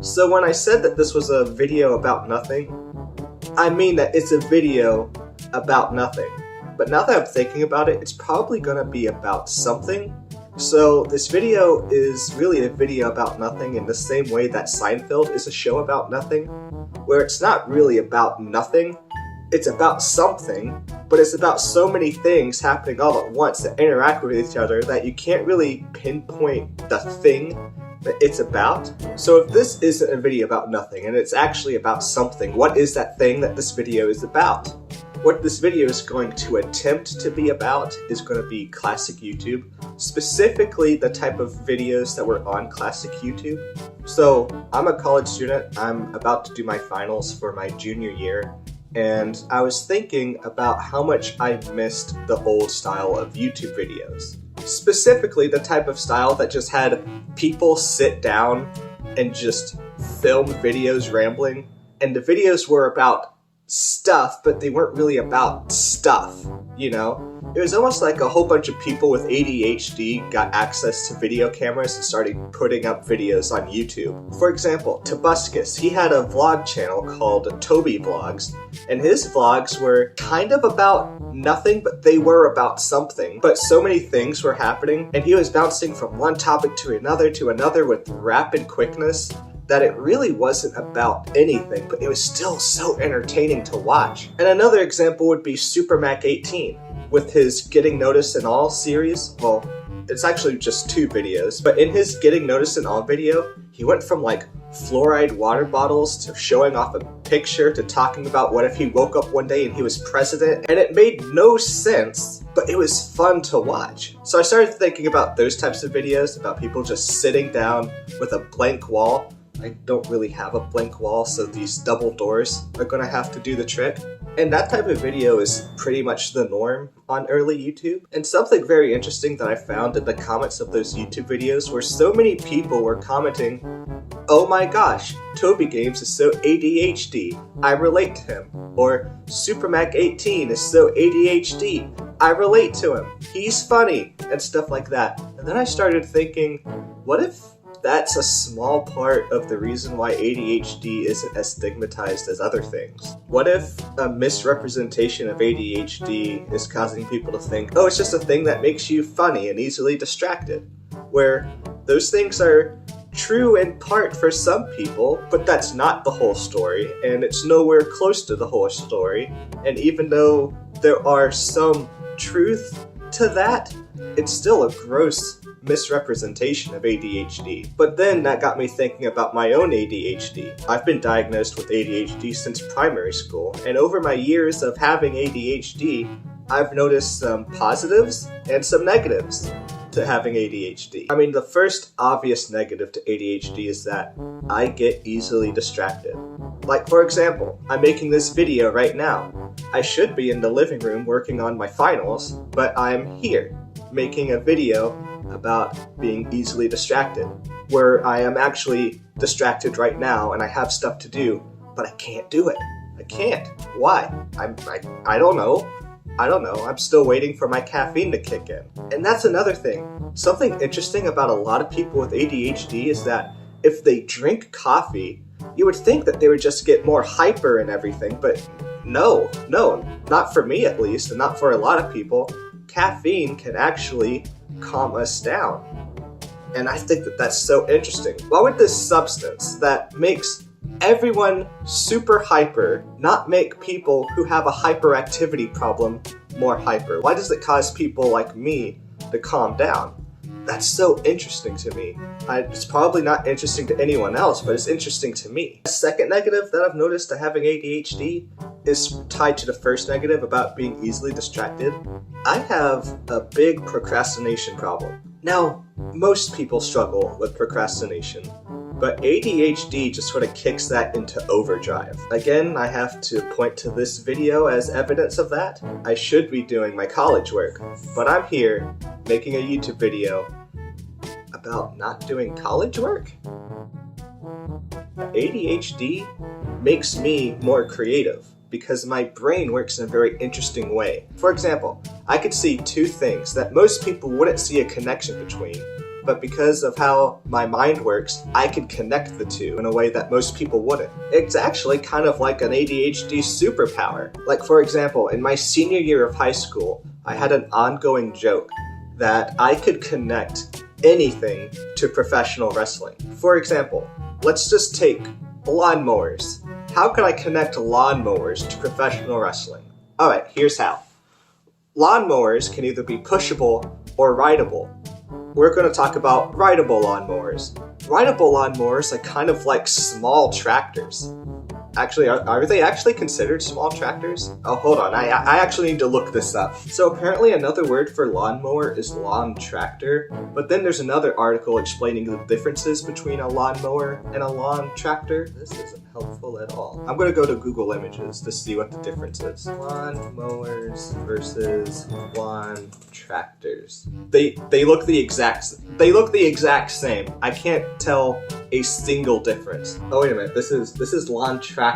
So when I said that this was a video about nothing, I mean that it's a video about nothing. But now that I'm thinking about it, it's probably gonna be about something. So this video is really a video about nothing in the same way that Seinfeld is a show about nothing, where it's not really about nothing, it's about something, but it's about so many things happening all at once that interact with each other that you can't really pinpoint the thing that it's about. So if this isn't a video about nothing and it's actually about something, what is that thing that this video is about? What this video is going to attempt to be about is going to be classic YouTube, specifically the type of videos that were on classic YouTube. So I'm a college student, I'm about to do my finals for my junior year, and I was thinking about how much I missed the old style of YouTube videos. Specifically the type of style that just had people sit down and just film videos rambling, and the videos were about stuff, but they weren't really about stuff, you know? It was almost like a whole bunch of people with ADHD got access to video cameras and started putting up videos on YouTube. For example, Tobuscus, he had a vlog channel called Toby Vlogs, and his vlogs were kind of about nothing, but they were about something. But so many things were happening, and he was bouncing from one topic to another with rapid quickness, that it really wasn't about anything, but it was still so entertaining to watch. And another example would be Super Mac 18, with his Getting Noticed in All series. Well, it's actually just 2 videos, but in his Getting Noticed in All video, he went from like fluoride water bottles to showing off a picture to talking about what if he woke up one day and he was president, and it made no sense, but it was fun to watch. So I started thinking about those types of videos, about people just sitting down with a blank wall. I don't really have a blank wall, so these double doors are gonna have to do the trick. And that type of video is pretty much the norm on early YouTube. And something very interesting that I found in the comments of those YouTube videos were so many people were commenting, "Oh my gosh, Toby Games is so ADHD, I relate to him." Or, "Super Mac 18 is so ADHD, I relate to him, he's funny," and stuff like that. And then I started thinking, what if that's a small part of the reason why ADHD isn't as stigmatized as other things? What if a misrepresentation of ADHD is causing people to think, oh, it's just a thing that makes you funny and easily distracted? Where those things are true in part for some people, but that's not the whole story, and it's nowhere close to the whole story. And even though there are some truth to that, it's still a gross misrepresentation of ADHD. But then that got me thinking about my own ADHD. I've been diagnosed with ADHD since primary school, and over my years of having ADHD, I've noticed some positives and some negatives to having ADHD. I mean, the first obvious negative to ADHD is that I get easily distracted. Like, for example, I'm making this video right now. I should be in the living room working on my finals, but I'm here making a video about being easily distracted, where I am actually distracted right now and I have stuff to do, but I can't do it. I can't. Why? I don't know. I'm still waiting for my caffeine to kick in. And that's another thing. Something interesting about a lot of people with ADHD is that if they drink coffee, you would think that they would just get more hyper and everything, but no, not for me at least, and not for a lot of people. Caffeine can actually calm us down. And I think that that's so interesting. Why would this substance that makes everyone super hyper not make people who have a hyperactivity problem more hyper? Why does it cause people like me to calm down? That's so interesting to me. It's probably not interesting to anyone else, but it's interesting to me. A second negative that I've noticed to having ADHD is tied to the first negative about being easily distracted. I have a big procrastination problem. Now, most people struggle with procrastination, but ADHD just sort of kicks that into overdrive. Again, I have to point to this video as evidence of that. I should be doing my college work, but I'm here making a YouTube video about not doing college work? ADHD makes me more creative because my brain works in a very interesting way. For example, I could see 2 things that most people wouldn't see a connection between, but because of how my mind works, I can connect the two in a way that most people wouldn't. It's actually kind of like an ADHD superpower. Like, for example, in my senior year of high school, I had an ongoing joke that I could connect anything to professional wrestling. For example, let's just take lawnmowers. How can I connect lawnmowers to professional wrestling? Alright, here's how. Lawnmowers can either be pushable or rideable. We're going to talk about rideable lawnmowers. Rideable lawnmowers are kind of like small tractors. Actually, are they actually considered small tractors? Oh, hold on, I actually need to look this up. So apparently another word for lawnmower is lawn tractor, but then there's another article explaining the differences between a lawnmower and a lawn tractor. This isn't helpful at all. I'm gonna go to Google Images to see what the difference is. Lawnmowers versus lawn tractors. They look the exact same. I can't tell a single difference. Oh wait a minute, this is lawn tractor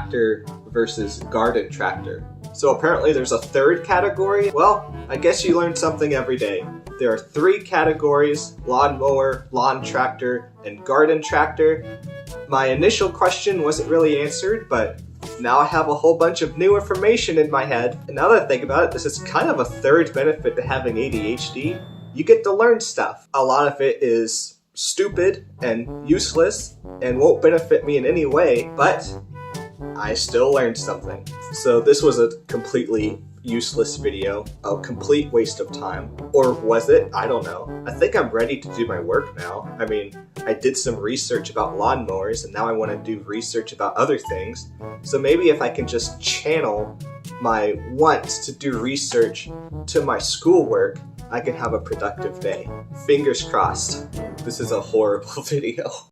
versus garden tractor. So apparently there's a third category. Well, I guess you learn something every day. There are 3 categories: lawnmower, lawn tractor, and garden tractor. My initial question wasn't really answered, but now I have a whole bunch of new information in my head. And now that I think about it, this is kind of a third benefit to having ADHD. You get to learn stuff. A lot of it is stupid and useless and won't benefit me in any way, but I still learned something. So this was a completely useless video, a complete waste of time. Or was it? I don't know. I think I'm ready to do my work now. I mean, I did some research about lawnmowers and now I want to do research about other things. So maybe if I can just channel my want to do research to my schoolwork, I can have a productive day. Fingers crossed. This is a horrible video.